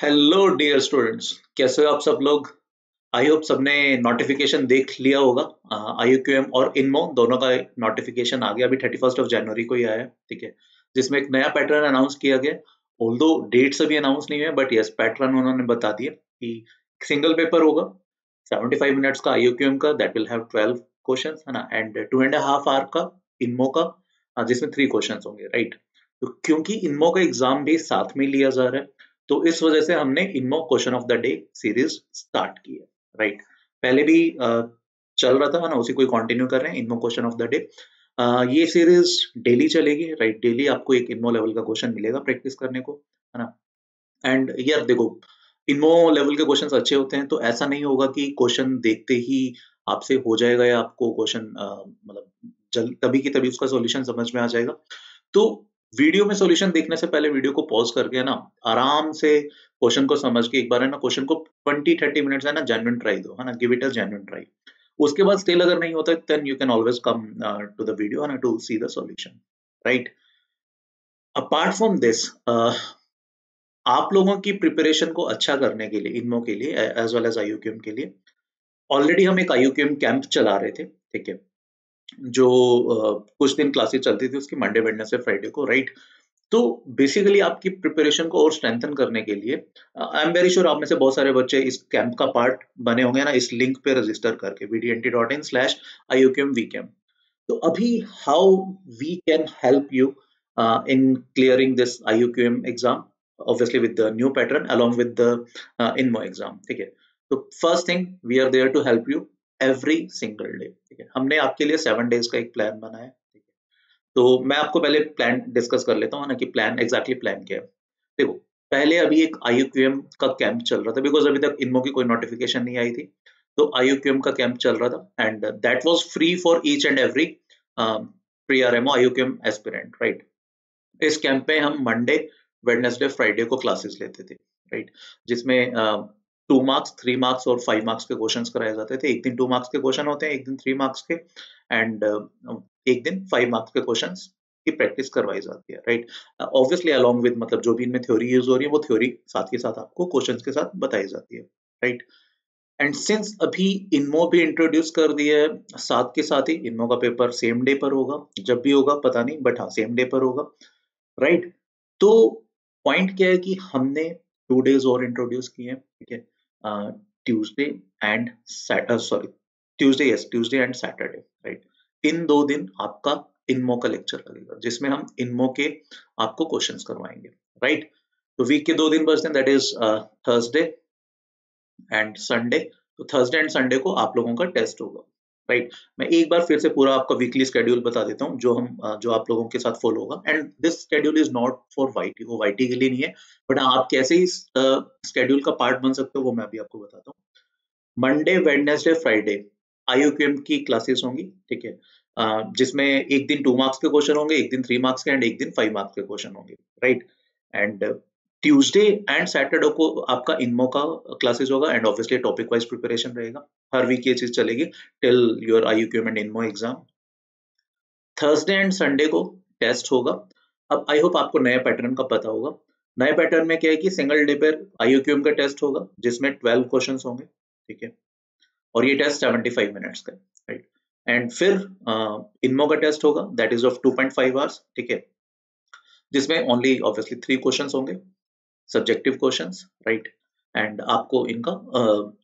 Hello dear students, कैसे हो आप सब लोग। आई होप सबने नोटिफिकेशन देख लिया होगा। IUQM और इनमो दोनों का नोटिफिकेशन आ गया, अभी 31 जनवरी को ही आया है। ठीक है, जिसमें एक नया पैटर्न अनाउंस किया गया। ऑल्दो डेट्स अभी अनाउंस नहीं हुए, बट यस पैटर्न उन्होंने बता दिया कि सिंगल पेपर होगा 75 मिनट्स का IUQM का, दैट विल हैव 12 क्वेश्चन है ना, एंड 2.5 आवर का इनमो का, जिसमें 3 क्वेश्चन होंगे, राइट। तो क्योंकि इनमो का एग्जाम भी साथ में लिया जा रहा है, तो इस वजह से हमने INMO question of the day series start की है, राइट। पहले भी चल रहा था ना, उसी को कंटिन्यू कर रहे हैं, इनमो क्वेश्चन ऑफ द डे। ये सीरीज डेली चलेगी, राइट। डेली आपको एक इनमो लेवल का क्वेश्चन मिलेगा प्रैक्टिस करने को, है ना। एंड यार देखो, इनमो लेवल के क्वेश्चंस अच्छे होते हैं, तो ऐसा नहीं होगा कि क्वेश्चन देखते ही आपसे हो जाएगा या आपको क्वेश्चन मतलब जल्द तभी की तभी उसका सॉल्यूशन समझ में आ जाएगा। तो वीडियो में सॉल्यूशन देखने से पहले वीडियो को पॉज करके ना, आराम से क्वेश्चन को समझ के एक बार है ना, क्वेश्चन को 20-30 मिनट्स है ना जेन्युइन ट्राई दो, है ना, give it a genuine try. उसके बाद स्टिल अगर नहीं होता, then you can always come to the video, है ना, to see the solution, right. Apart from this, आप लोगों की प्रिपरेशन को अच्छा करने के लिए, इनमो के लिए एज वेल एज IUQM के लिए, ऑलरेडी हम एक IUQM कैंप चला रहे थे, ठीक है, जो कुछ दिन क्लासेस चलती थी उसकी, मंडे वेडनेसडे फ्राइडे को, राइट। तो बेसिकली आपकी प्रिपरेशन को और स्ट्रेंथन करने के लिए, आई एम वेरी श्योर आप में से बहुत सारे बच्चे इस कैंप का पार्ट बने होंगे ना, इस लिंक पे रजिस्टर करके vdnt.in/IUQM तो अभी how we can help you in clearing this IUQM exam, obviously with the new pattern along with the INMO exam, ठीक है। तो first thing, we are there to help you every single day, ठीक है। हमने आपके लिए 7 days का एक प्लान बनाया है, ठीक है। तो मैं आपको पहले प्लान डिस्कस कर लेता हूँ ना, कि प्लान एग्जैक्टली प्लान क्या है। देखो, पहले अभी एक IUQM का कैंप चल रहा था, बिकॉज अभी तक इनमो की कोई नोटिफिकेशन नहीं आई थी। तो IUQM का कैंप चल रहा था, and that was free for each and every pre RMO IUQM aspirant, right. इस कैंप में हम मंडे वेडनेसडे फ्राइडे को क्लासेस लेते थे, राइट। जिसमें 2 मार्क्स, 3 मार्क्स और 5 मार्क्स के क्वेश्चंस कराए जाते थे। एक दिन 2 मार्क्स के क्वेश्चन होते हैं, एक दिन 3 मार्क्स के, एंड एक दिन 5 मार्क्स के क्वेश्चंस की प्रैक्टिस करवाई जाती है, राइट। ऑब्वियसली अलॉन्ग विद, मतलब जो भी इनमें थ्योरी यूज हो रही है, वो थ्योरी साथ के साथ आपको क्वेश्चंस के साथ बताई जाती है, राइट। एंड सिंस अभी इनमो भी इंट्रोड्यूस कर दिया है, साथ के साथ ही इनमो का पेपर सेम डे पर होगा, जब भी होगा पता नहीं, बट हाँ सेम डे पर होगा, राइट। तो पॉइंट क्या है कि हमने 2 डेज और इंट्रोड्यूस किए हैं, ठीक है। Tuesday and sorry, Tuesday, yes, Tuesday and Saturday, right. इन 2 दिन आपका इनमो का लेक्चर लगेगा, जिसमें हम इनमो के आपको क्वेश्चंस करवाएंगे, राइट। तो वीक के 2 दिन बचते हैं, that is Thursday and Sunday. तो थर्सडे एंड संडे को आप लोगों का टेस्ट होगा, राइट। मैं एक बार फिर से पूरा आपका वीकली शेड्यूल बता देता हूँ, जो आप लोगों के साथ फॉलो होगा। And this schedule is not for YT, वो वाईटी के लिए नहीं है, बट आप कैसे ही शेड्यूल का पार्ट बन सकते हो वो मैं भी आपको बताता हूँ। मंडे वेडनेसडे फ्राइडे IUQM की क्लासेस होंगी, ठीक है। जिसमें एक दिन 2 मार्क्स के क्वेश्चन होंगे, एक दिन 3 मार्क्स के, एंड एक दिन 5 मार्क्स के क्वेश्चन होंगे, right. And Tuesday and Saturday को आपका इनमो का क्लासेस होगा, and obviously topic wise preparation रहेगा। हर वीक ये चीज चलेगी till your IUQM and INMO exam. Thursday and Sunday को टेस्ट होगा। अब आई होप आपको नया पैटर्न का पता होगा। नए पैटर्न में क्या है कि सिंगल डे पर IUQM का टेस्ट होगा, जिसमें 12 क्वेश्चन होंगे, ठीक है। और ये टेस्ट 75 मिनट्स का, राइट। एंड फिर इनमो का टेस्ट होगा, दैट इज ऑफ 2.5 आवर्स, ठीक है। जिसमें ओनली ऑब्वियसली 3 क्वेश्चन होंगे, सब्जेक्टिव क्वेश्चंस, राइट। एंड आपको इनका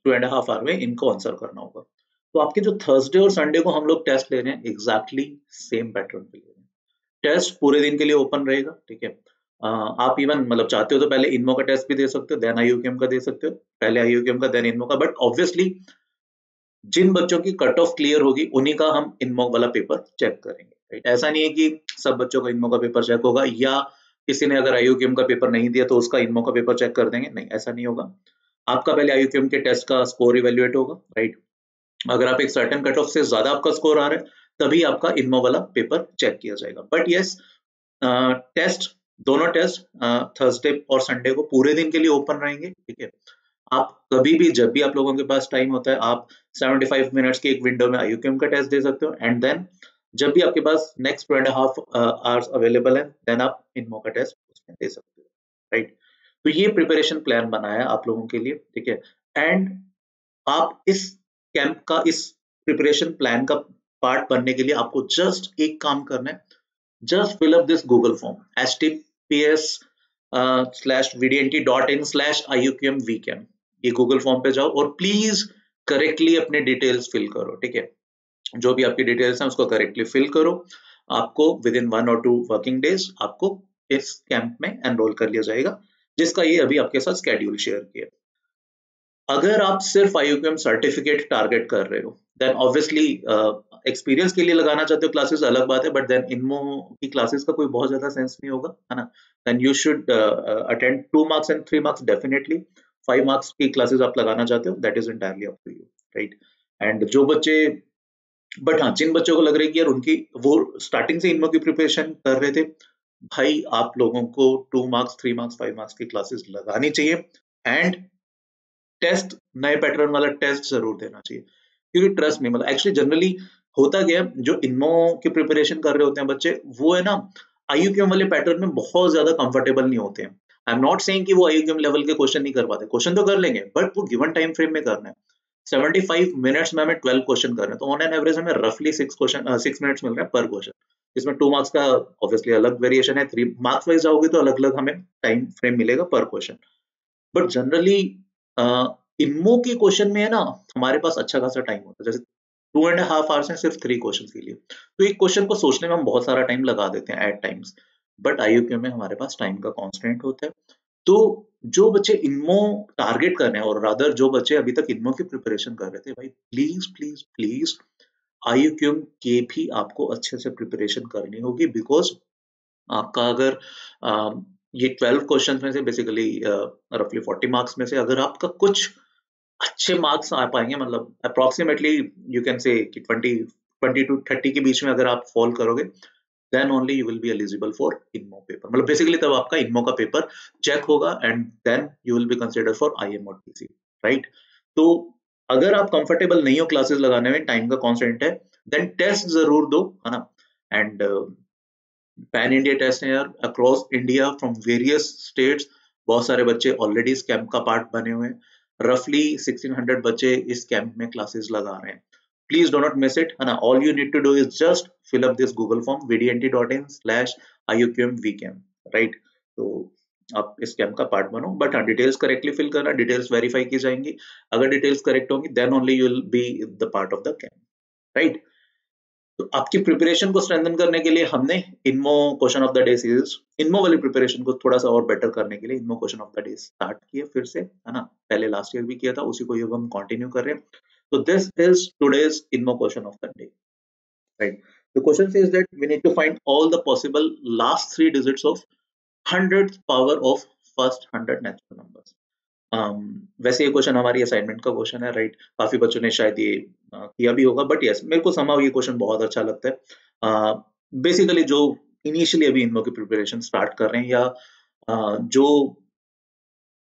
2.5 आवर में इनको आंसर करना होगा। तो आपके जो थर्सडे और संडे को हम लोग टेस्ट ले रहे हैं, एग्जैक्टली सेम पैटर्न पे ले रहे हैं। टेस्ट पूरे दिन के लिए ओपन रहेगा, ठीक है। आप इवन मतलब चाहते हो तो पहले इनमो का टेस्ट भी दे सकते हो, देन IUQM का दे सकते हो, पहले IUQM का देन इनमो का, बट ऑब्वियसली जिन बच्चों की कट ऑफ क्लियर होगी उन्हीं का हम इनमो वाला पेपर चेक करेंगे, राइट। ऐसा नहीं है कि सब बच्चों का इनमो का पेपर चेक होगा, या किसी ने अगर IUQM का पेपर नहीं दिया तो उसका इनमो का पेपर चेक कर देंगे, नहीं, ऐसा नहीं होगा। आपका पहले IUQM के टेस्ट का स्कोर इवेल्युएट होगा, राइट। अगर आप एक सर्टेन कट ऑफ से ज्यादा आपका स्कोर आ रहा है, तभी आपका इनमो वाला पेपर चेक किया जाएगा। बट यस, टेस्ट, दोनों टेस्ट थर्सडे और संडे को पूरे दिन के लिए ओपन रहेंगे, ठीक है। आप कभी भी, जब भी आप लोगों के पास टाइम होता है, आप 75 मिनट्स की एक विंडो में IUQM का टेस्ट दे सकते हो, एंड देन जब भी आपके पास नेक्स्ट 2.5 आवर्स अवेलेबल है, देन आप इनमो का टेस्ट उसमें दे सकते हो, राइट। तो ये प्रिपरेशन प्लान बनाया आप लोगों के लिए, ठीक है। एंड आप इस कैंप का, इस प्रिपरेशन प्लान का पार्ट बनने के लिए आपको जस्ट एक काम करना है, just fill up this Google form https://vdnt.in/iuqmvcam। ये गूगल फॉर्म पे जाओ और प्लीज करेक्टली अपने डिटेल्स फिल करो, ठीक है। जो भी आपकी डिटेल्स हैं उसको करेक्टली फिल करो। आपको with in 1 or 2 working days आपको इस कैंप में एनरोल कर लिया जाएगा, जिसका ये अभी आपके साथ स्केड्यूल शेयर किया। अगर आप सिर्फ IUQM सर्टिफिकेट टारगेट कर रहे हो, देन ऑब्वियसली एक्सपीरियंस के लिए लगाना चाहते हो क्लासेस अलग बात है, बट देन इनमो की क्लासेस का कोई बहुत ज्यादा सेंस नहीं होगा, है ना। Then you should attend 2 marks and 3 marks definitely. 5 marks की क्लासेस आप लगाना चाहते हो, that is entirely up to you, right. And जो बच्चे, बट हाँ, जिन बच्चों को लग रहा है कि यार उनकी वो स्टार्टिंग से इनमो की प्रिपरेशन कर रहे थे, भाई आप लोगों को 2 marks 3 marks 5 marks की क्लासेस लगानी चाहिए। एंड टेस्ट, नए पैटर्न वाला टेस्ट जरूर देना चाहिए, क्योंकि ट्रस्ट में मतलब एक्चुअली जनरली होता गया, जो इनमो की प्रिपरेशन कर रहे होते हैं बच्चे, वो है ना IUQM वाले पैटर्न में बहुत ज्यादा कंफर्टेबल नहीं होते हैं। आई एम नॉट सेइंग कि वो IUQM लेवल के क्वेश्चन नहीं कर पाते, क्वेश्चन तो कर लेंगे, बट वो गिवन टाइम फ्रेम में करना है। 75 मिनट्स में हमें 12 क्वेश्चन करने हैं, तो ऑन एन एवरेज हमें रफली 6 मिनट्स मिल रहे हैं पर क्वेश्चन। इसमें 2 मार्क्स का ऑब्वियसली अलग वेरिएशन है, 3 मार्क्स वाइज जाओगे तो अलग अलग हमें टाइम फ्रेम मिलेगा पर क्वेश्चन। बट जनरली इनमो के क्वेश्चन में है ना, हमारे पास अच्छा खासा टाइम होता है, जैसे 2.5 आवर्स है सिर्फ 3 क्वेश्चन के लिए, तो एक क्वेश्चन को सोचने में हम बहुत सारा टाइम लगा देते हैं एट टाइम्स। बट IUQM में हमारे पास टाइम का कॉन्स्टेंट होता है। तो जो बच्चे इनमो टारगेट कर रहे हैं, और रादर जो बच्चे अभी तक इनमो की प्रिपरेशन कर रहे थे, भाई प्लीज प्लीज प्लीज IUQM के भी आपको अच्छे से प्रिपरेशन करनी होगी, बिकॉज आपका अगर ये 12 क्वेश्चन में से बेसिकली रफली 40 मार्क्स में से अगर आपका कुछ अच्छे मार्क्स आ पाएंगे, मतलब अप्रोक्सीमेटली यू कैन से कि 20 to 30 के बीच में अगर आप फॉल करोगे, then only you will be eligible for INMO paper. मतलब बेसिकली तब आपका इनमो का पेपर चेक होगा and then you will be consider for IM और TC, राइट। तो अगर आप कंफर्टेबल नहीं हो क्लासेस लगाने में, टाइम का कॉन्स्टेंट है, देन टेस्ट जरूर दो, है ना। एंड पैन इंडिया टेस्ट है यार, across India from various states बहुत सारे बच्चे ऑलरेडी इस कैंप का पार्ट बने हुए हैं। रफली 1600 बच्चे इस कैंप में क्लासेस लगा रहे हैं। Please do not miss it, है ना। All you need to do is just fill up this Google form vdnt.in/iuqmvcam, right. तो आप इस कैंप का पार्ट बनो, बट हाँ, डिटेल्स करेक्टली फिल करना, डिटेल्स वेरीफाई की जाएंगी। अगर डिटेल्स करेक्ट होंगी then only you will be the part of the camp, right. तो आपकी प्रिपरेशन को स्ट्रेंथन करने के लिए हमने INMO question of the day series, इनमो वाली प्रिपरेशन को थोड़ा सा और बेटर करने के लिए INMO question of the day start किए फिर से, है ना। पहले लास्ट ईयर भी किया था, उसी को ये हम कंटिन्यू कर रहे हैं। तो this is today's INMO question of the day, right. The question says that we need to find all the possible last 3 digits of 100th power of first 100 natural numbers. वैसे ये क्वेश्चन हमारी assignment का question है, right. काफी बच्चों ने शायद ये किया भी होगा, बट यस मेरे को somehow ये क्वेश्चन बहुत अच्छा लगता है। बेसिकली जो इनिशियली अभी इन लोग की प्रिपरेशन स्टार्ट कर रहे हैं, या जो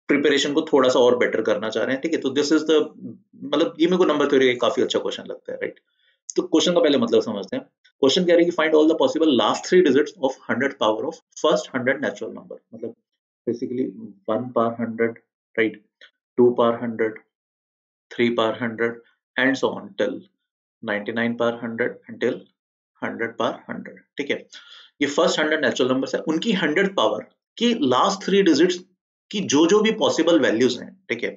प्रिपरेशन को थोड़ा सा और बेटर करना चाह रहे हैं, ठीक है। तो दिस इज द, मतलब ये मेरे को नंबर थ्योरी काफी अच्छा क्वेश्चन लगता है, राइट। तो क्वेश्चन का पहले मतलब समझते हैं। क्वेश्चन कह रहे हैं कि find all the possible last 3 digits of 100th power of first 100 natural number. मतलब बेसिकली 1 पर 100, राइट, 2 पर 100, 3 पर 100 and so on till 99 पर 100 until 100 पर 100, ठीक है। ये फर्स्ट 100 नेचुरल नंबर्स है, उनकी 100th पावर की लास्ट 3 digits की जो जो भी पॉसिबल वैल्यूज हैं, ठीक है,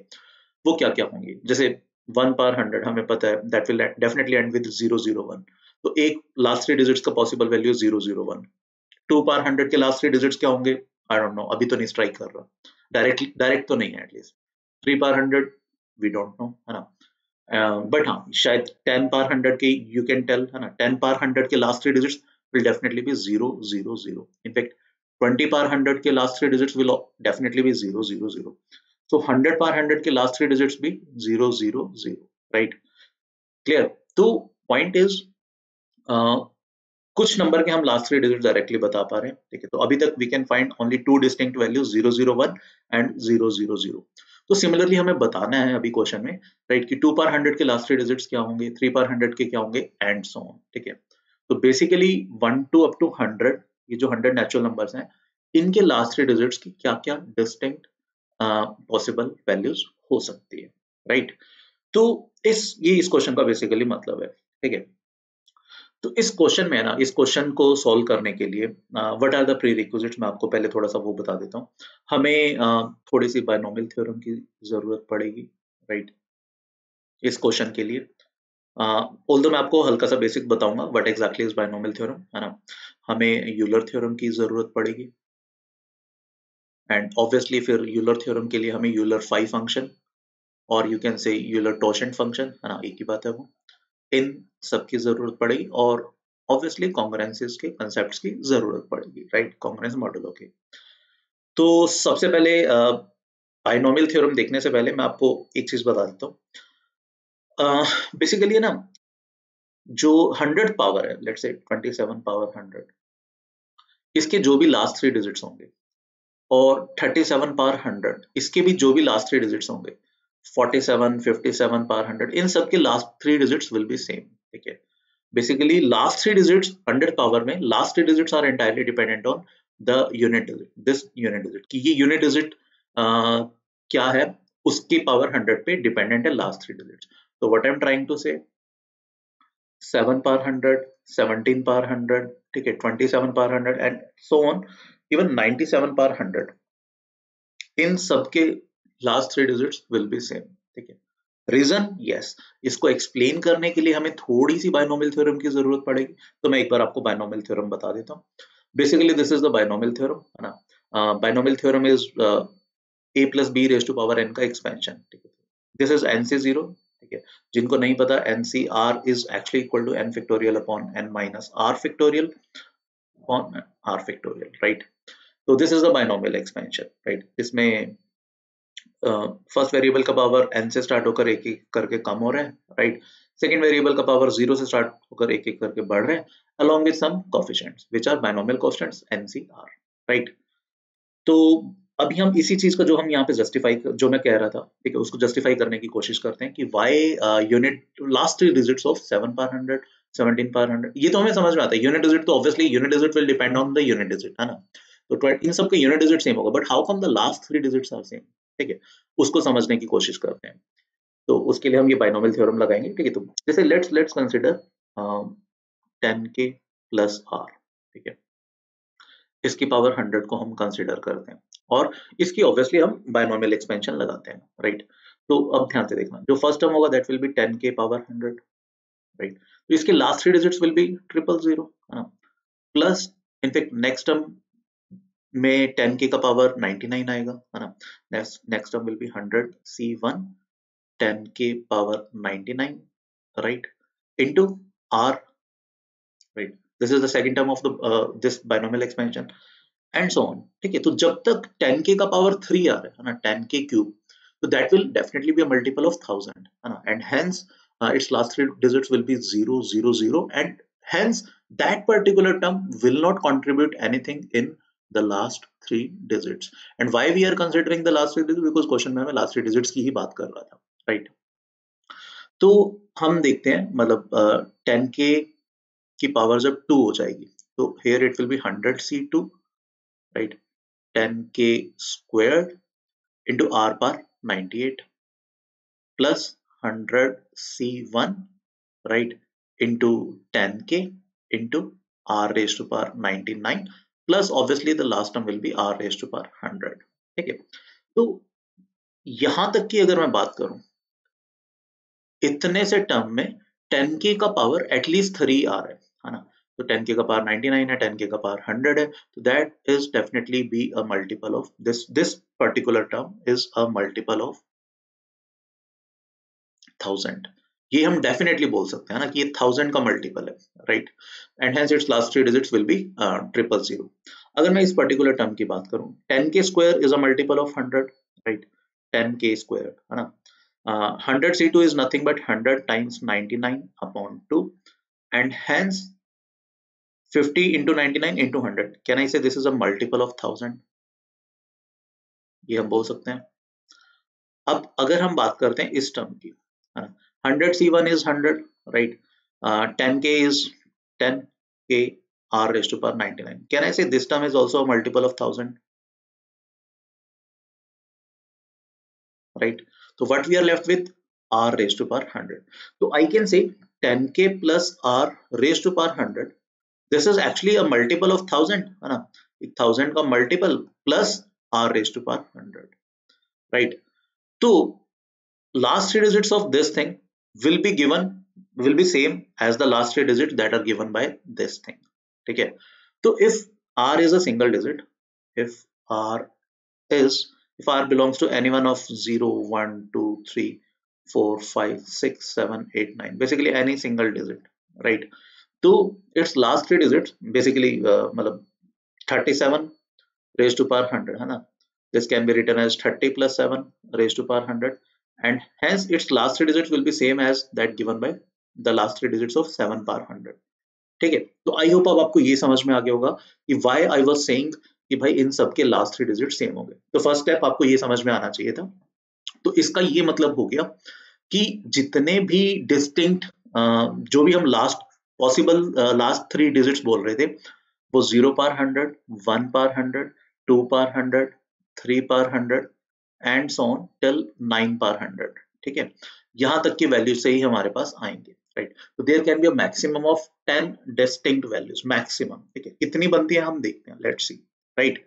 वो क्या क्या होंगी। जैसे 1 पर 100 हमें पता है that will definitely and with 001, तो एक लास्ट 3 digits का पॉसिबल वैल्यू 001। 2 पर 100 के लास्ट 3 digits क्या होंगे, आई डोंट नो, अभी तो नहीं स्ट्राइक कर रहा, डायरेक्ट तो नहीं है एटलीस्ट। 3 पर 100 वी डोंट नो, है ना। बट हाँ, शायद 10 पर 100 के यू कैन टेल, है ना। 10 पर 100 के last 3 digits will definitely be 000। In fact 20 पर 100 के last 3 digits will definitely be 000। So 100 पर 100 के लास्ट 3 digits भी 000, राइट, क्लियर। तो पॉइंट इज कुछ नंबर के हम लास्ट 3 digits डायरेक्टली बता पा रहे हैं, ठीक है। तो अभी तक we can find only 2 distinct values, 001 and 000। तो सिमिलरली हमें बताना है अभी क्वेश्चन में, राइट, कि 2 पर 100 के लास्ट 3 digits क्या होंगे, 3 पर 100 के क्या होंगे, एंड सो ऑन, ठीक है। तो बेसिकली 1 to up to 100, ये जो 100 नेचुरल नंबर्स हैं, इनके लास्ट 3 digits की क्या क्या डिस्टिंक्ट पॉसिबल वैल्यूज हो सकती है, राइट। तो इस क्वेश्चन का बेसिकली मतलब है, ठीक है। तो इस क्वेश्चन में ना, इस क्वेश्चन को सॉल्व करने के लिए what are the prerequisites, मैं आपको पहले थोड़ा सा वो बता देता हूँ। हमें थोड़ी सी बायनोमियल थ्योरम की जरूरत पड़ेगी, राइट, इस क्वेश्चन के लिए। ऑल्दो मैं आपको हल्का सा बेसिक बताऊंगा what exactly is binomial theorem, है ना। हमें यूलर थ्योरम की जरूरत पड़ेगी, एंड ऑब्वियसली फिर यूलर थ्योरम के लिए हमें यूलर फाई फंक्शन और you can say Euler torsion function, है ना, एक ही बात है वो, इन सब की जरूरत पड़ेगी। और ऑब्वियसली कॉन्ग्रुएंसेस के कंसेप्ट्स की जरूरत पड़ेगी, राइट, कॉन्ग्रुएंस मॉडलों की। तो सबसे पहले बायनोमियल थ्योरम देखने से पहले मैं आपको एक चीज बता देता हूँ। बेसिकली ना, जो 100 पावर है, लेट्स से 27 पावर 100, इसके जो भी लास्ट 3 डिजिट्स होंगे, और 37 पावर 100 इसके भी जो भी लास्ट 3 डिजिट्स होंगे, 47 57 पावर 100, इन सब के last 3 digits will be same, ठीक है। Basically, last 3 digits 100 power में last 3 digits are entirely dependent on the unit digit, this unit digit, कि ये unit digit क्या है, उसकी पावर 100 पे डिपेंडेंट है लास्ट 3 डिजिट्स। तो what I am trying to say, 7 power 100, 17 power 100, ठीक है, 27 power 100 and so on, even 97 power 100, इन सबके last 3 digits will be same, ठीक है। रीजन, यस, इसको एक्सप्लेन करने के लिए हमें थोड़ी सी बायनोमियल थ्योरम की जरूरत पड़ेगी। तो मैं एक बार आपको बायनोमियल थ्योरम बता देता हूँ। Basically this is the binomial theorem, है ना। Binomial theorem is a plus B raise to power n का एक्सपेंशन, ठीक है। दिस इज n से 0, ठीक है। जिनको नहीं पता, NCR is actually equal to n factorial upon n minus r factorial upon r factorial, right. तो this is the binomial expansion, right. इसमें फर्स्ट वेरिएबल का पावर n से स्टार्ट होकर एक एक करके कम हो रहा है, राइट। सेकंड वेरिएबल का पावर 0 से स्टार्ट होकर एक एक करके बढ़ रहा है, along with some coefficients which are binomial constants NCR, right. तो अभी हम इसी चीज का जो हम यहाँ पे जस्टिफाई, जो मैं कह रहा था, ठीक है, उसको जस्टिफाई करने की कोशिश करते हैं कि why unit last 3 digits of 7 power 100, 17 power 100, ये तो हमें समझ में आता है। यूनिट डिजिट तो obviously unit digit will depend on the unit digit, है ना। तो इन सब के यूनिट डिजिट सेम होगा, but how come the last 3 digits are same, ठीक है, उसको समझने की कोशिश करते हैं। तो उसके लिए हम ये बायनोमियल थ्योरम लगाएंगे, ठीक है। तो जैसे let's consider 10k plus r, ठीक है, इसकी पावर 100 को हम कंसीडर करते हैं, और इसकी ऑब्वियसली हम बायनोमियल एक्सपेंशन लगाते हैं, राइट। तो अब ध्यान से देखना, जो फर्स्ट टर्म होगा that will B 10k power 100, right. तो इसके लास्ट 3 डिजिट्स विल बी 000, है ना, प्लस इनफैक्ट नेक्स्ट टर्म में 10k का पावर 99 आएगा, है ना। Next term will be 100 C1 10k power 99, right, into r, right, this is the second term of the this binomial expansion and so on, ठीक है। तो जब तक 10k का पावर 3 आ रहा है ना, 10k क्यूब, तो that will definitely be a multiple of 1000, है ना, and hence its last 3 digits will be 000, and hence that particular term will not contribute anything in the last 3 digits. And why we are considering the last 3 digits, because question में हमें last 3 digits की ही बात कर रहा था, right। तो हम देखते हैं, मतलब 10k की पावर जब 2 हो जाएगी, तो here it will be 100 C2, right, 10k squared into r power 98 plus 100 C1, right, into 10k into r raised to power 99 plus obviously the last term will be r raised to power 100, ठीक है। तो यहां तक की अगर मैं बात करूं, इतने से टर्म में 10k का पावर एटलीस्ट 3 आ रहा है ना। तो 10k का पावर 99 है, 10k का पावर 100 है, तो that is definitely be a multiple of this particular term is a multiple of 1000। ये हम डेफिनेटली बोल सकते हैं ना कि ये 1000 का मल्टीपल है, right, and hence it's last 3 digits will be 000। अगर मैं इस पर्टिकुलर टर्म की बात करूं, 10k square is a multiple of 100, right, 10k square, है ना। 100 C2 is nothing but 100 times 99 upon 2, and hence 50 into 99 into 100. Can I say this is a multiple of 1000? ये हम बोल सकते हैं। अब अगर हम बात करते हैं इस टर्म की, है ना, 100 C1 is 100, right, 10k is 10k r raised to power 99. Can I say this term is also a multiple of 1000? right? So what we are left with, r raised to power 100. So I can say 10k plus r raised to power 100. This is actually a multiple of 1000 है ना, 1000 का multiple plus r raised to power 100, right? So last three digits of this thing will be given, will be same as the last three digits that are given by this thing, ठीक है? So if r is a single digit, if r is, if r belongs to any one of 0 1 2 3 4 5 6 7 8 9, basically any single digit, right? So its last three digits basically मतलब 37 raised to power 100 है ना, this can be written as 30 plus 7 raised to power 100, and hence its last three digits will be same as that given by the last three digits of 7 power 100, ठीक है? तो I hope अब आपको ये समझ में आ गया होगा कि व्हाई आई वाज सेइंग कि भाई इन सब के लास्ट थ्री डिजिट सेम होंगे। तो फर्स्ट स्टेप आपको ये समझ में आना चाहिए था। तो इसका ये मतलब हो गया कि जितने भी डिस्टिंक्ट जो भी हम last possible last three digits बोल रहे थे, वो 0 पार 100, 1 पार 100, 2 पार 100, 3 पार 100 एंड सो ऑन टिल 9 पार 100, ठीक है? यहां तक की वैल्यू से ही हमारे पास आएंगे, राइट? तो there can be a maximum of 10 distinct values, maximum, ठीक है? कितनी बनती है हम देखते हैं, लेट्स सी, राइट?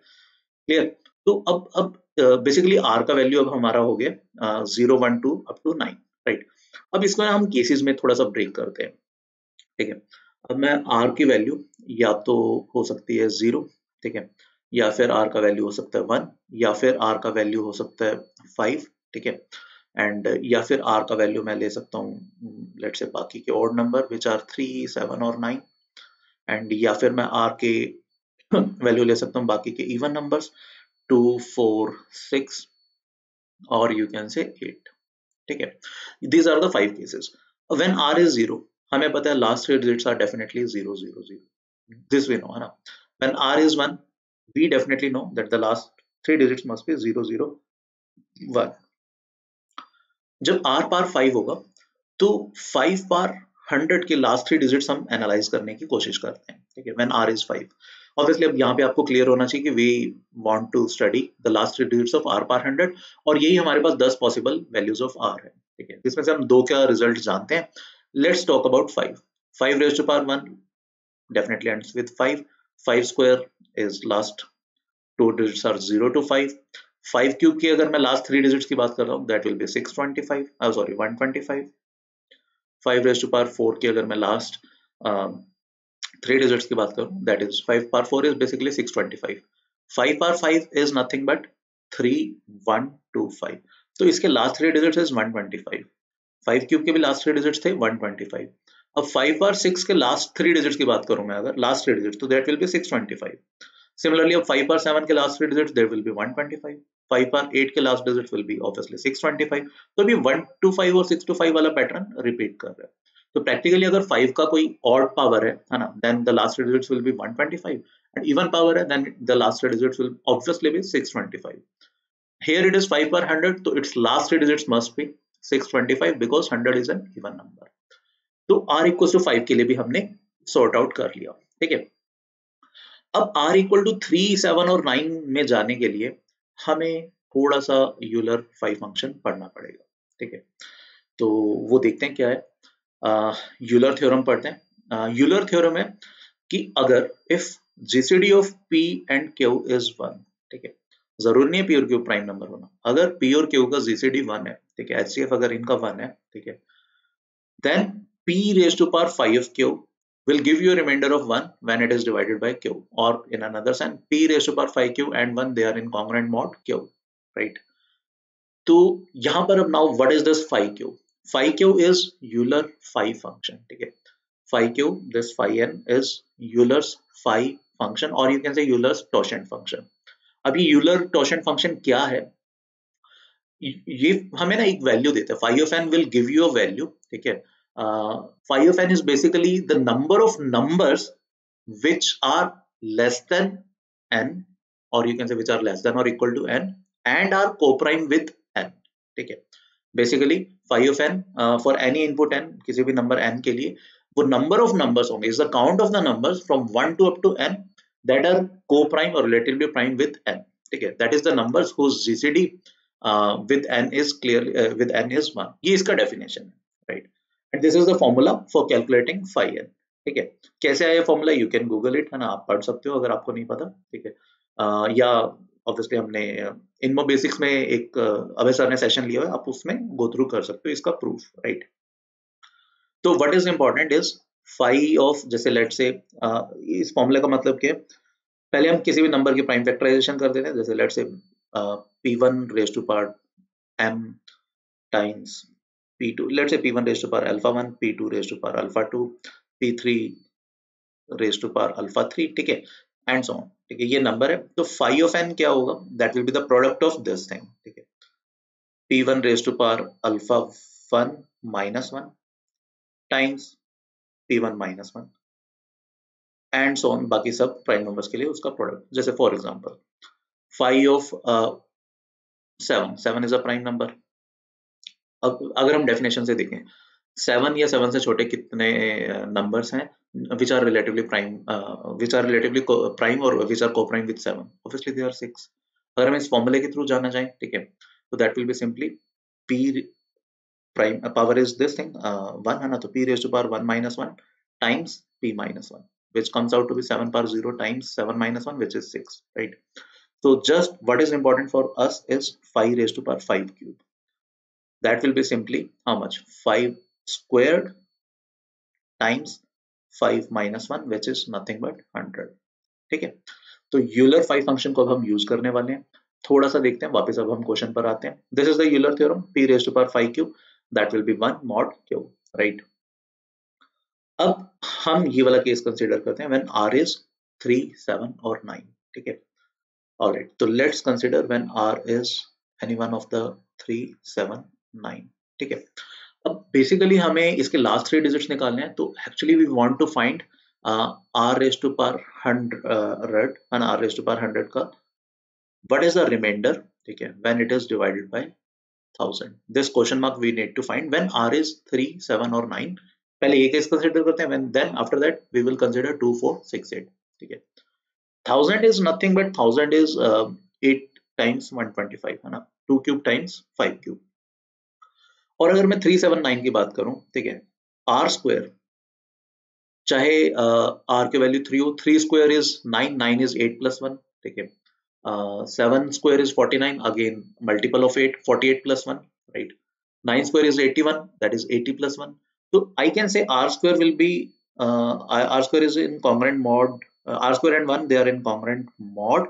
क्लियर? तो अब बेसिकली आर का वैल्यू अब हमारा हो गया 0 1 2 अप टू 9, राइट? अब इसको हम केसेस में थोड़ा सा ब्रेक करते हैं, ठीक है? अब मैं आर की वैल्यू या तो हो सकती है 0, ठीक है, या फिर आर का वैल्यू हो सकता है 1, या फिर आर का वैल्यू हो सकता है 5, ठीक है, एंड या फिर आर का वैल्यू मैं ले सकता हूँ लेट्स से बाकी के ऑड नंबर विच आर 3 7 और 9, एंड या फिर मैं आर के वैल्यू ले सकता हूँ बाकी के इवन नंबर्स 2 4 6 और यू कैन से 8, ठीक है? These are the 5 cases. When r is 0, हमें पता है लास्ट three digits are definitely 0 0 0, this we know है ना। When r is 1, we definitely know that the last three digits must be 0 0 1। जब r पार 5 होगा तो 5 पार 100 के लास्ट थ्री डिजिट्स हम एनालाइज करने की कोशिश करते हैं, ठीक है? व्हेन r is 5, ऑब्वियसली अब यहाँ पे आपको क्लियर होना चाहिए कि we want to study the last three digits of r power 100, और यही हमारे पास 10 पॉसिबल वैल्यूज ऑफ r है, ठीक है? जिसमें से हम दो का रिजल्ट जानते हैं। Let's talk about 5। 5 raised to power 1 definitely ends with 5। 5 square is last two digits are 0 to 5। 5 cube की अगर मैं लास्ट थ्री डिजिट्स की बात कर रहा हूँ that will B 625, sorry 125। 5 raised to power 4 की अगर मैं लास्ट थ्री डिजिट्स की बात करूँ that is 5 power 4 is basically 625। 5 power 5 is nothing but 3125, तो इसके last three digits is 125। 5 cube के भी लास्ट थ्री डिजिट्स थे 125। अब 5 पावर 6 के लास्ट थ्री डिजिट्स की बात करूँ मैं अगर लास्ट थ्री डिजिट्स, तो दैट विल बी 625। Similarly, अब 5 power 7 के last three digits there will be 125। 5 power 8 के last digits will be obviously 625। तो अभी 1 to 5 और 6 to 5 वाला पैटर्न रिपीट कर रहा है। तो प्रैक्टिकली अगर 5 का कोई ऑड पावर है ना, then the last three digits will be 125, and even power है then the last three digits will obviously be 625। Here it is 5 per 100, तो its last three digits must be 625 because 100 is an even number। तो r equals to 5 के लिए भी हमने sort out कर लिया, ठीक है? अब r इक्वल टू 3 7 और 9 में जाने के लिए हमें थोड़ा सा यूलर 5 फंक्शन पढ़ना पड़ेगा, ठीक है? तो वो देखते हैं क्या है। यूलर थ्योरम पढ़ते हैं। यूलर थ्योरम है कि अगर if GCD of p and q is 1, ठीक है, जरूर नहीं है p और q प्राइम नंबर होना, अगर p और q का जीसीडी 1 है, ठीक है, HCF अगर इनका 1 है, ठीक है, then p raised to power 5q will give you a remainder of 1 when it is divided by q, or in another sense p raised to power 5q and 1 they are in congruent mod q, right? तो यहां पर अब now what is this 5q? 5q is Euler phi function, ठीक है? 5q, this phi n is Euler's phi function, or you can say Euler's totient function। अब ये Euler totient function क्या है? ये हमें ना एक वैल्यू देता है, phi of n will give you a value, ठीक है? Phi of n is basically the number of numbers which are less than n, or you can say which are less than or equal to n and are co-prime with n, ठीक है? Basically phi of n for any input n, किसी भी number n के लिए वो number of numbers होंगे, is the count of the numbers from 1 to up to n that are co-prime or relatively prime with n, ठीक है? That is the numbers whose GCD with n is clearly with n is 1. ये इसका definition है, right? And this is the formula for calculating phi n. ठीक है, कैसे आया formula? You can Google it, है ना, आप पढ़ सकते हो अगर आपको नहीं पता, ठीक है। या ऑब्वियसली हमने इनमो बेसिक्स में एक अभय सर ने सेशन लिया है, आप उसमें गो थ्रू कर सकते हो इसका प्रूफ, राइट। तो what is important is phi of, जैसे लेट से इस फॉर्मूले का मतलब क्या है, पहले हम किसी भी नंबर की प्राइम फैक्टराइजेशन कर देते हैं, जैसे let say p1 raise to power m times p2, let say p1 raise to power alpha 1, p2 raise to power alpha 2, p3 raise to power alpha 3, ठीक है, एंड सो ऑन, ठीक है, ये number है। तो फाई ऑफ n क्या होगा? That will be the product of this thing, ठीक है, p1 raise to power alpha 1 minus 1 times p1 minus 1 and so on, बाकी सब प्राइम नंबर्स के लिए उसका प्रोडक्ट। जैसे for example phi of 7 is a prime number. अब अगर हम डेफिनेशन से देखें, 7 या 7 से छोटे कितने नंबर्स हैं which are relatively prime or which are co-prime with 7? Obviously they are 6. अगर हम इस फॉर्मूले के थ्रू जाना चाहें, ठीक है, तो that will be simply p prime power is this thing 1 है ना, तो p raised to power 1 minus 1 times p minus 1, which comes out to be 7 power 0 times 7 minus 1, which is 6, right? So just what is important for us is 5 raised to power 5 cube. That will be simply how much? 5 squared times 5 minus 1, which is nothing but 100, ठीक है। तो Euler 5 function को अब हम use करने वाले हैं, थोड़ा सा देखते हैं, वापस अब हम क्वेश्चन पर आते हैं। This is the Euler theorem, p raised to power 5 cube, that will be 1 mod cube, right. अब हम ये वाला केस कंसीडर करते हैं व्हेन r is 3, 7 और 9, ठीक है। ऑलराइट, तो let's consider when r is any one of the 3, 7, 9, ठीक है। अब बेसिकली हमें इसके लास्ट 3 डिजिट्स निकालने हैं, तो actually we want to find r raised to power 100 and r raised to power 100 का व्हाट इज द रिमाइंडर, ठीक है, when it is divided by 1000। This question mark we need to find when r is 3, 7 और 9। पहले ये case consider करते हैं, when then after that we will consider 2, 4, 6, 8, ठीक है। 1000 is nothing but 1000 is 8 times 125, है ना, 2 cube times 5 cube। और अगर मैं 379 की बात करूं, ठीक है, r स्क्वायर, चाहे r की वैल्यू 3 हो, 3 स्क्वायर इज 9, 9 इज 8 प्लस 1, ठीक है, 7 square is 49, again multiple of 8, 48 plus 1, right, 9 square is 81, that is 80 plus 1। तो I can say r square will be r square is in congruent mod r square and 1, they are in congruent mod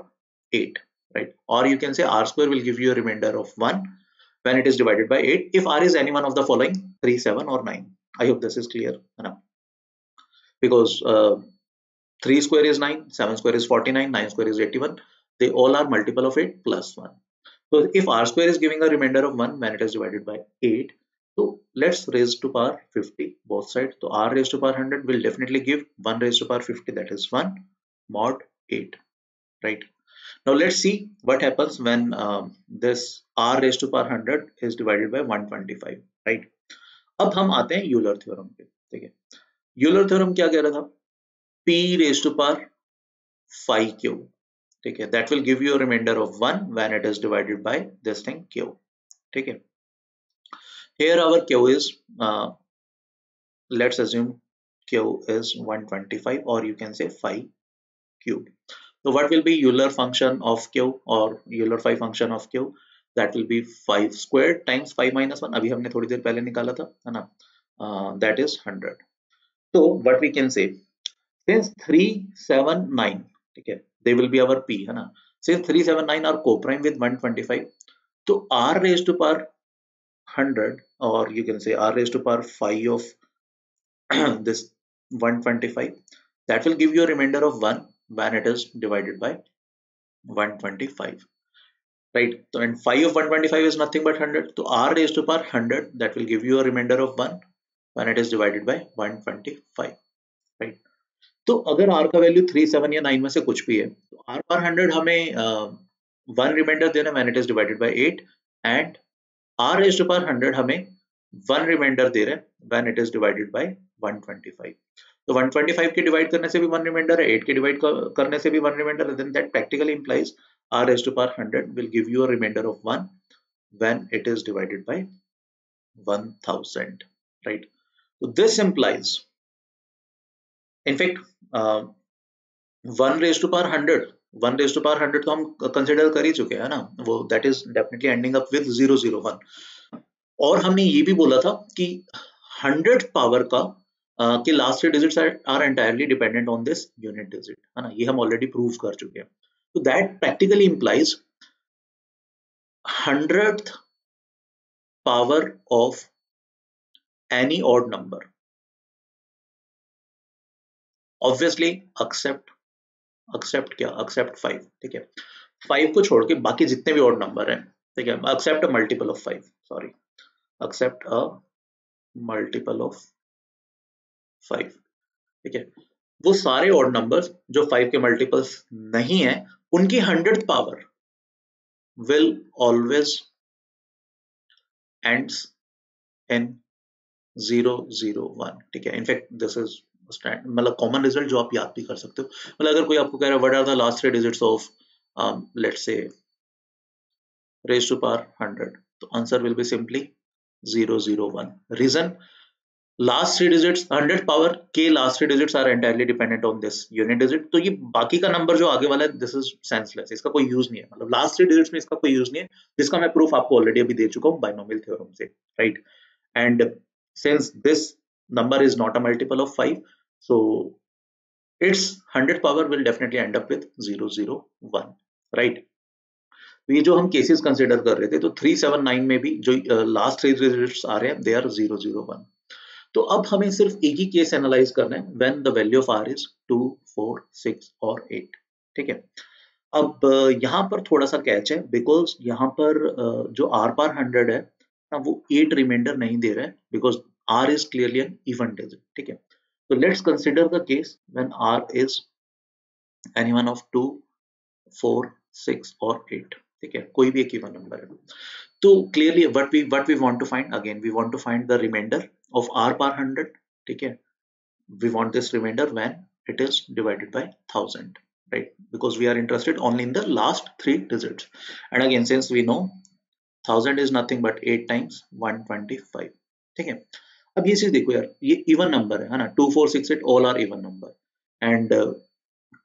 8, right? Or you can say r square will give you a remainder of 1 when it is divided by 8 if r is any one of the following 3, 7 or 9. I hope this is clear enough, because 3 square is 9, 7 square is 49, 9 square is 81, they all are multiple of 8 plus 1. So if r square is giving a remainder of 1 when it is divided by 8, so let's raise to power 50 both sides. So r raised to power 100 will definitely give 1 raised to power 50, that is 1 mod 8, right? Now let's see what happens when this r raised to power 100 is divided by 125, right? अब हम आते हैं Euler theorem पे, ठीक है। Euler theorem क्या कह रहा था? p raised to power 5 cube, ठीक है, that will give you a remainder of 1 when it is divided by this thing q, ठीक है। Here our q is let's assume q is 125, or you can say 5 cube. So what will be Euler function of q or Euler 5 function of q? That will be 5 squared times 5 minus 1, अभी हमने थोड़ी देर पहले निकाला था, है ना, that is 100. So what we can say, since 3, 7, 9, ठीक है, they will be our p, है ना, since 3, 7, 9 are co-prime with 125, तो r raised to power 100, or you can say r raised to power 5 of this 125, that will give you a remainder of 1 when it is divided by 125, right? So and 5 of 125 is nothing but 100, so r raised to power 100, that will give you a remainder of 1 when it is divided by 125, right? तो अगर r का value 3, 7 या 9 में से कुछ भी है, तो r पर 100 हमें 1 रिमाइंडर देना when it is divided by 8, and r raised to power 100 हमें 1 रिमाइंडर दे रहे हैं when it is divided by 125. तो 125 के डिवाइड करने से भी 1 रिमाइंडर है, 8 के डिवाइड करने से भी 1 रिमाइंडर है, then that practically implies r raised to power 100 will give you a remainder of 1 when it is divided by 1000, right? So this implies, in fact, uh, 1 raised to power 100 तो हम consider कर ही चुके हैं ना, वो that is definitely ending up with 001। और हमने ये भी बोला था कि 100 पावर का के last 3 digits are entirely dependent on this unit digit, है ना, ये हम ऑलरेडी प्रूव कर चुके हैं। तो that practically implies 100th power of any odd number, obviously except क्या, एक्सेप्ट 5, ठीक है। 5 को छोड़ के बाकी जितने भी ऑड नंबर हैं, ठीक है, except a multiple of 5, sorry, except a multiple of 5, ठीक है। वो सारे ऑड नंबर्स जो 5 के मल्टीपल्स नहीं है, उनकी 100th power will always ends in 001, ठीक है। इनफैक्ट दिस इज मतलब कॉमन रिजल्ट जो आप याद भी कर सकते हो। मतलब अगर कोई आपको कह रहा है what are the last 3 digits of let's say raised to power 100, तो answer will be simply 001। Reason, last 3 digits 100 power के last 3 digits are entirely dependent on this unit digit, तो ये बाकी का नंबर जो आगे वाला है दिस इज सेंसलेस, इसका कोई यूज नहीं है, मतलब लास्ट 3 डिजिट्स में इसका कोई यूज नहीं है, जिसका मैं प्रूफ आपको ऑलरेडी अभी दे चुका हूँ बाइनोमियल थ्योरम से, right. And since this number is not a multiple of 5, so its 100th power will definitely end up with 001, right? तो ये जो हम केसेस कंसिडर कर रहे थे, तो 379 में भी जो लास्ट 3 डिजिट्स आ रहे हैं दे आर 001। तो अब हमें सिर्फ एक ही केस एनालाइज करना है when the value of r is 2, 4, 6 और 8, ठीक है। अब यहाँ पर थोड़ा सा कैच है, बिकॉज यहाँ पर जो आर पार 100 है ना, वो 8 रिमाइंडर नहीं दे रहा है, because r is clearly an even digit, ठीक है। तो let's consider the case when r is any one of 2, 4, 6 और 8, ठीक है, कोई भी एक इवन नंबर है। तो clearly what we want to find, again we want to find the remainder of r power 100, ठीक है। We want this remainder when it is divided by 1000, right, because we are interested only in the last 3 digits, and again since we know 1000 is nothing but 8 times 125, ठीक है। अब ये चीज देखो यार, ये इवन नंबर है ना, 2, 4, 6, 8 all are even number, and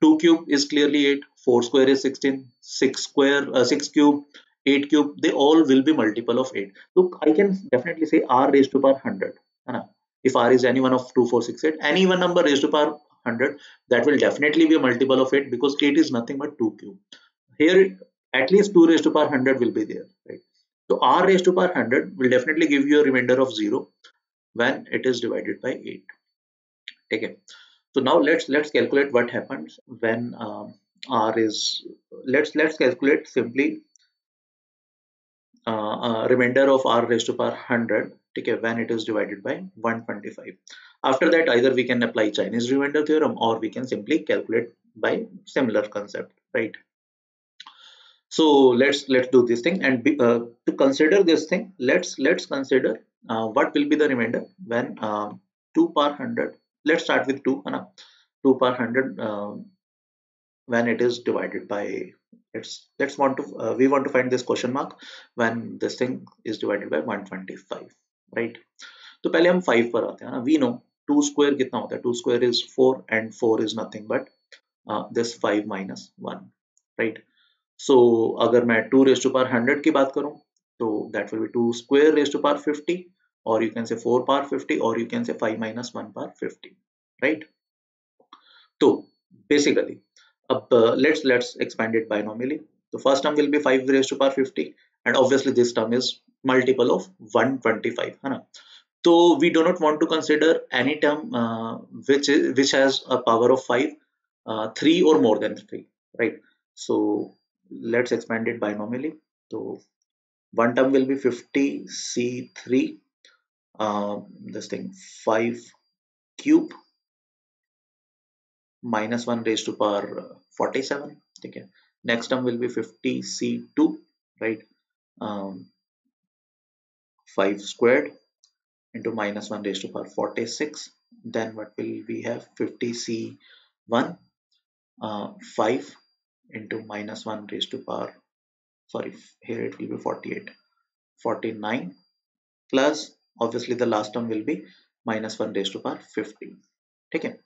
2 cube is clearly 8, 4 square is 16, 6 cube, 8 cube, they all will be multiple of 8. So I can definitely say r raised to power 100, है ना? If r is any one of 2, 4, 6, 8, any even number raised to power 100, that will definitely be a multiple of 8, because 8 is nothing but 2 cube. Here at least 2 raised to power 100 will be there, right? So r raised to power 100 will definitely give you a remainder of 0 when it is divided by 8. Okay. So now let's calculate what happens when r is, let's calculate simply remainder of r raised to power 100, okay, when it is divided by 125. After that, either we can apply Chinese remainder theorem or we can simply calculate by similar concept, right? So let's do this thing, and to consider this thing, let's consider what will be the remainder when 2 power 100. Let's start with 2, है ना? 2 power 100 when it is divided by, let's want to we want to find this question mark when this thing is divided by 125, right? तो पहले हम 5 पर आते हैं ना। We know 2 square कितना होता है, 2 square is 4 and 4 is nothing but this 5 minus 1, right? So अगर मैं 2 raised to power 100 की बात करूं, तो that will be 2 square raised to power 50, or you can say 4 power 50, or you can say 5 minus 1 power 50, right? So basically अब let's expand it binomially. The first term will be 5 raised to power 50, and obviously this term is multiple of 125, है ना? So we do not want to consider any term which has a power of 5, 3 or more than 3, right? So let's expand it binomially. So one term will be 50c3, this thing 5 cube minus 1 raised to power 47, okay. Next term will be 50c2, right, 5 squared into minus 1 raised to power 46. Then what will we have, 50c1, 5 into minus 1 raised to power, sorry, here it will be 48, 49 plus obviously the last term will be minus 1 raised to power 15. ठीक है.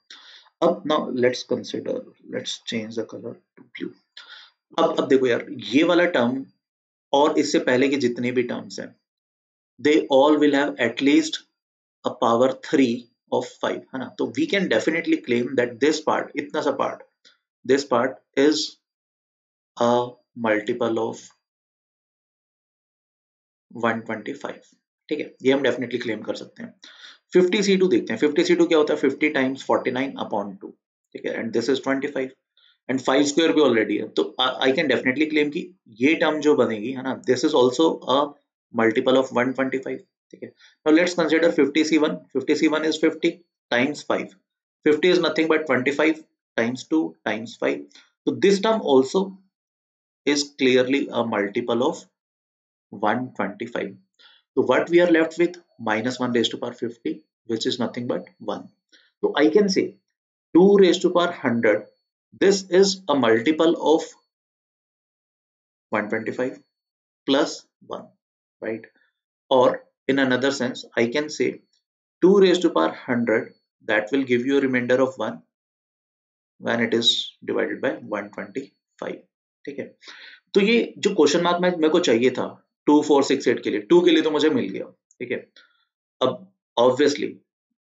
अब now let's change the color to blue. अब देखो यार, ये वाला term और इससे पहले के जितने भी टर्म्स हैं, they all will have at least a power 3 of 5, है ना. तो we can definitely claim that this part, इतना सा part, this part is a multiple of 125. ठीक है, ये हम डेफिनेटली क्लेम कर सकते हैं. 50C2 देखते हैं. 50C2 क्या होता है? 50 टाइम्स 49 अपॉन 2. ठीक है, and this is 25 and 5 square भी ऑलरेडी है, तो आई कैन डेफिनेटली क्लेम कि ये टर्म जो बनेगी, है ना, this is also a multiple of 125. ठीक है, now let's consider 50C1. 50C1 is 50 times 5. 50 is nothing but 25 times 2 times 5. So this term also is clearly a multiple of 125. So what we are left with? Minus 1 raised to power 50, which is nothing but 1. So I can say 2 raised to power 100. This is a multiple of 125 plus 1, right? Or in another sense, I can say 2 raised to power 100, that will give you a remainder of 1 when it is divided by 125. ठीक है, तो ये जो question mark में मेरे को चाहिए था 2 4 6 8 के लिए, 2 के लिए तो मुझे मिल गया. ठीक है, अब obviously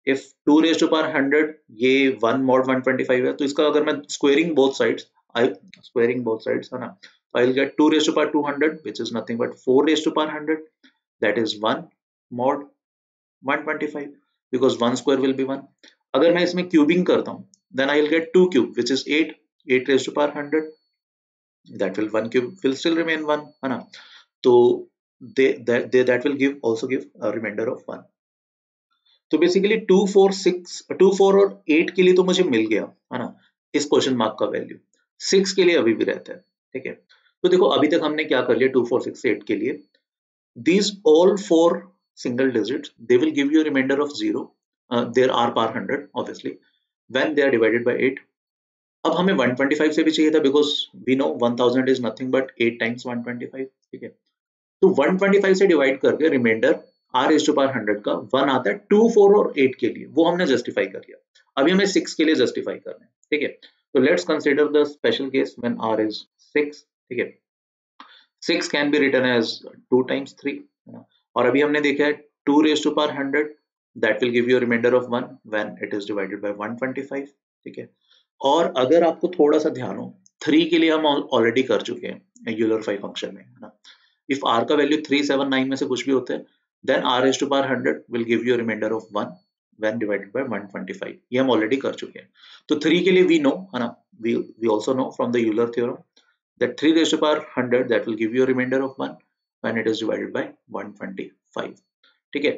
if 2 raise to power 100 ये 1 mod 125 है, तो इसका अगर मैं स्क्वेयरिंग बोथ साइड्स, है ना, तो I will get 2 raise to power 200 which is nothing but 4 raise to power 100, that is 1 mod 125 because 1 square will be 1. अगर मैं इसमें क्यूबिंग करता हूँ, then I will get 2 cube which is 8 raised to power 100, that will 1 cube will still remain 1, है ना. तो that will also give a remainder of 1. तो basically 2 4 6 2 4 और 8 के लिए तो मुझे मिल गया, है ना, इस क्वेश्चन मार्क का वैल्यू. 6 के लिए अभी भी रहता है. ठीक है, तो देखो अभी तक हमने क्या कर लिया 2 4 6 8 के लिए. These all 4 single digits, they will give you a remainder of 0. There are power 100 obviously when they are divided by 8. अब हमें 125 से भी चाहिए था because we know 1000 is nothing but 8 times 125. ठीक है, तो 125 से डिवाइड करके reminder r raised to power 100 का 1 आता है 2 4 और 8 के लिए, वो हमने जस्टिफाई कर लिया. अभी हमें 6 के लिए जस्टिफाई करना है. ठीक है, तो let's consider the special case when r is 6. ठीक है, 6 can be written as 2 times 3, है ना, और अभी हमने देखा है 2 raised to power 100, that will give you a remainder of 1 when it is divided by 125. ठीक है, और अगर आपको थोड़ा सा ध्यान हो, 3 के लिए हम ऑलरेडी कर चुके हैं यूलर फाई फंक्शन में, है ना. इफ r का वैल्यू 3 7 9 में से कुछ भी होता है, then r raised to power 100 will give you a remainder of 1 when divided by 125. ये हम ऑलरेडी कर चुके हैं. तो 3 के लिए we know, है ना, we also know from the Euler theorem that 3 raised to power 100, that will give you a remainder of 1 when it is divided by 125. ठीक है,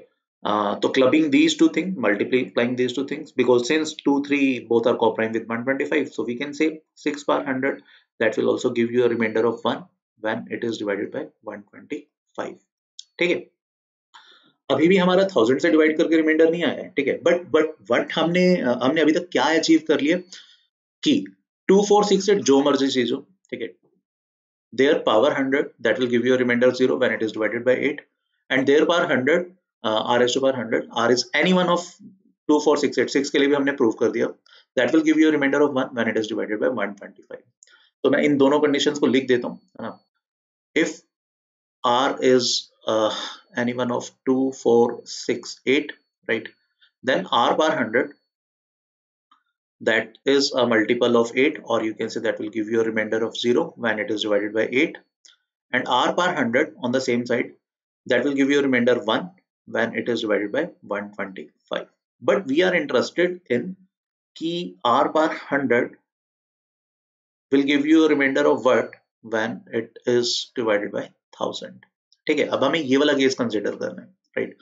तो clubbing these two things, multiplying these two things, because since 2 3 both are co-prime with 125, so we can say 6 power 100, that will also give you a remainder of 1 when it is divided by 125. ठीक है, अभी भी हमारा 1000 से divide करके reminder नहीं आया है. ठीक है, बट हमने अभी तक क्या अचीव कर लिया कि 2 4 6 8 जो मर्जी चीज हो, ठीक है, their power 100, that will give you a remainder 0 when it is divided by 8, and their power 100, r raised to power 100, r is any one of 2 4 6 8. 6 के लिए भी हमने प्रूव कर दिया, that will give you a remainder of 1 when it is divided by 125. तो मैं इन दोनों conditions को लिख देता हूँ, है ना. if r is any one of 2 4 6 8, right, then r power 100, that is a multiple of 8, or you can say that will give you a remainder of 0 when it is divided by 8, and r power 100 on the same side, that will give you a remainder 1 when it is divided by 125. But we are interested in key r power 100 will give you a remainder of what when it is divided by 1000. ठीक है, अब हमें ये वाला case consider करना है, right,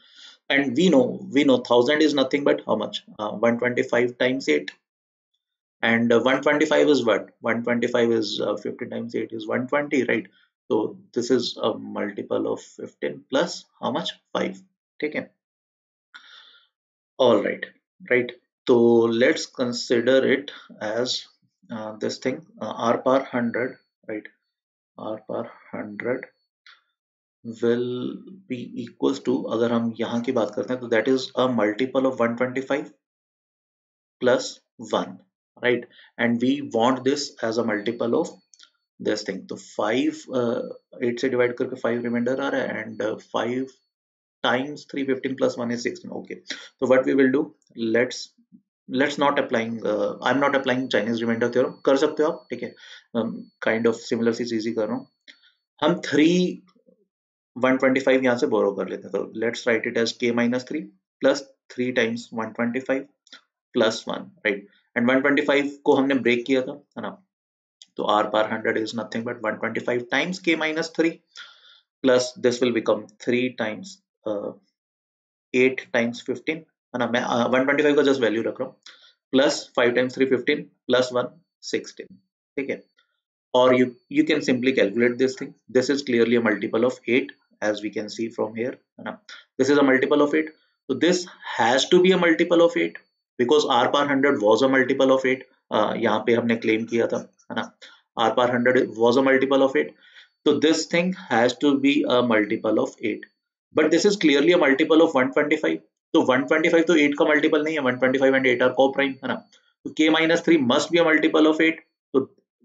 and we know 1000 is nothing but how much, 125 times 8, and 125 is what, 125 is 15 times 8 is 120, right. So this is a multiple of 15 plus how much, 5. ठीक है, all right. So let's consider it as this thing, r power 100, right, r power 100 will be equals to, अगर हम यहाँ की बात करते हैं तो that is a multiple of 125 plus 1, right? And we want this as a multiple of this thing. तो 5 8 से डिवाइड करके 5 रिमाइंडर आ रहा है, and 5 times 3 15 plus 1 is 16. Okay, so what we will do, let's not applying I'm not applying Chinese remainder theorem. कर सकते हो आप, ठीक है, काइंड ऑफ सिमिलर सी चीज ही कर रहा हूँ. हम 125 यहाँ से बोरो कर लेते हैं, तो let's write it as k minus 3 plus 3 times 125 plus 1, right? And 125 को हमने ब्रेक किया था, है ना? तो r par 100 is nothing but 125 times k minus 3 plus this will become 3 times 8 times 15, है ना? मैं 125 का जस्ट वैल्यू रख रहा हूँ, प्लस 5 times 3 15 plus 1 16, ठीक है? Or you can simply calculate this thing. This is clearly a multiple of 8, as we can see from here, है ना? This is a multiple of 8, so this has to be a multiple of 8 because r par 100 was a multiple of 8. यहाँ पे हमने claim किया था, है ना? r par 100 was a multiple of 8, so this thing has to be a multiple of 8. But this is clearly a multiple of 125. तो 125 तो 8 का multiple नहीं है, 125 and 8 are co-prime, है ना? तो k minus 3 must be a multiple of 8. So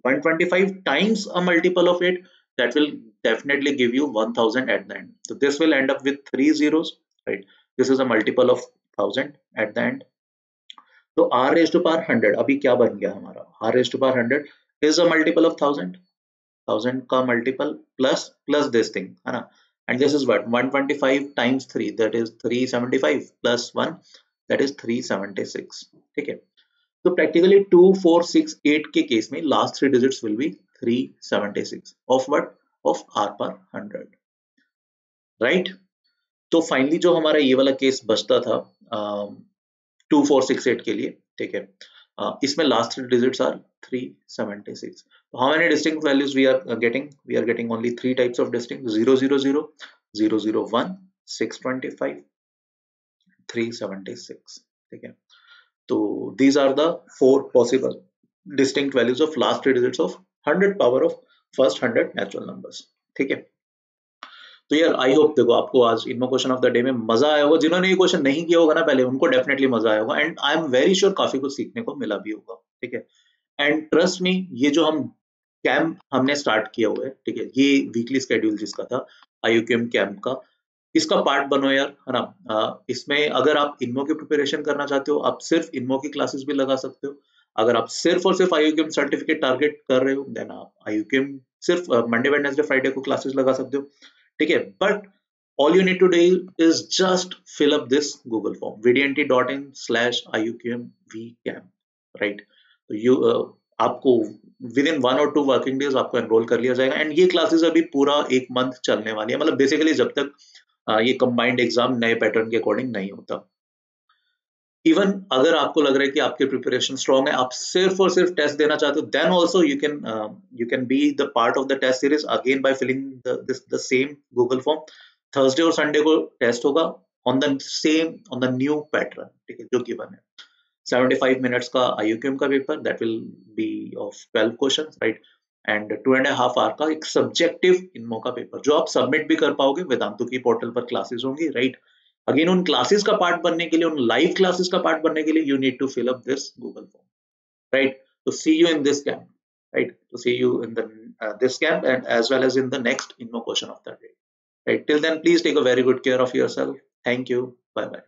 125 times a multiple of 8, that will definitely give you 1000 at the end. So this will end up with 3 zeros, right? This is a multiple of 1000 at the end. तो r raised to power 100 अभी क्या बन गया हमारा? r raised to power 100 is a multiple of 1000 का multiple plus this thing, है ना? And this is what 125 times 3, that is 375 plus 1, that is 376, ठीक है? तो practically 2 4 6 8 के केस में last 3 digits will be 376 of what? Of r per 100, right? तो finally जो हमारा ये वाला केस बचता था 2468 के लिए, ठीक है, इसमें last digits are 376. So how many distinct values we are getting? We are getting only 3 types of distinct: 000, 001, 625, 376, ठीक है? तो these are the 4 possible distinct values of last 3 digits of 100 power of first 100 natural numbers, ठीक है? तो यार I hope, देखो आपको आज इनमो क्वेश्चन ऑफ द डे में मजा आया होगा. जिन्होंने ये क्वेश्चन नहीं किया होगा ना पहले, उनको डेफिनेटली मजा आया होगा, and I am very sure काफी कुछ सीखने को मिला भी होगा, ठीक है? एंड ट्रस्ट मी, ये जो हम कैंप हमने स्टार्ट किया हुआ है, ठीक है, ये वीकली स्केड्यूल जिसका था IUQM कैंप का, इसका पार्ट बनो यार, है ना? इसमें अगर आप इनमो की प्रिपरेशन करना चाहते हो, आप सिर्फ इनमो की क्लासेस भी लगा सकते हो. अगर आप सिर्फ और सिर्फ IUQM सर्टिफिकेट टारगेट कर रहे हो, देन आप IUQM सिर्फ मंडे वेडनेसडे फ्राइडे को क्लासेस लगा सकते हो, ठीक है? But all you need to do is just fill up this Google form, vdnt.in/IUQMvcamp, right? तो आपको with in 1 or 2 working days आपको एनरोल कर लिया जाएगा, एंड ये क्लासेस अभी पूरा 1 मंथ चलने वाली है, मतलब बेसिकली जब तक ये कंबाइंड एग्जाम नए पैटर्न के अकॉर्डिंग नहीं होता. इवन अगर आपको लग रहा है कि आपकी प्रिपरेशन स्ट्रॉन्ग है, आप सिर्फ और सिर्फ टेस्ट देना चाहते हो, then also you can be the part of the test series again by filling the same Google form. Thursday और संडे को टेस्ट होगा ऑन द न्यू पैटर्न, ठीक है, जो गिवन है. 75 मिनट्स का IUQM का paper, that will be of 12 questions, right? And 2.5 hour का एक सब्जेक्टिव इनमो का पेपर, जो आप सबमिट भी कर पाओगे. वेदांतु की पोर्टल पर क्लासेस होंगी, राइट? अगेन उन क्लासेस का पार्ट बनने के लिए, उन लाइव क्लासेस का पार्ट बनने के लिए, you need to fill up this Google form, right? तो see you in this camp, right? To see you in the this camp, and as well as in the next inno question of the day, right? Till then, please take a very good care of yourself. Thank you. Bye bye.